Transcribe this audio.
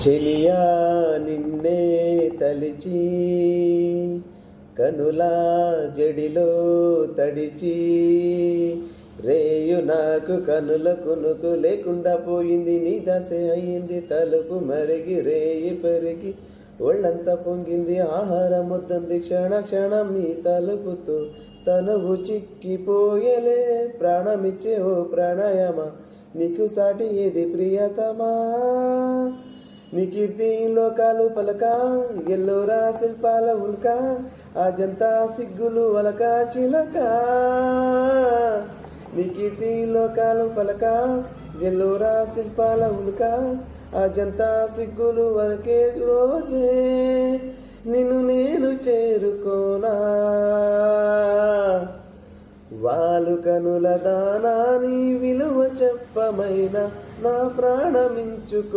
చెలియా నిన్నే తలిచి కనులా జడిలో తడిచి రేయు నాకు కనుల కునుకు లేకుండా పోయింది. నీ దశ అయింది తలుపు మరిగి రేయి పెరిగి ఒళ్ళంతా పొంగింది. ఆహారం వద్దంది క్షణ క్షణం నీ తలుపుతో తనువు చిక్కిపోయలే. ప్రాణమిచ్చే ఓ ప్రాణాయామ నీకు సాటి ఏది ప్రియతమా. నీ కీర్తి లోకాలు పలక ఎల్లోరా శిల్పాల ఉల్క ఆజంతా సిగ్గులు వలక చిలక. నీ కీర్తి లోకాలు పలక ఎల్లోరా శిల్పాల ఉల్క ఆజంతా సిగ్గులు వలకే రోజే నిన్ను నేను చేరుకోనా. వాలు కనుల దానా నీ విలువ చెప్పమైన నా ప్రాణమించుకో.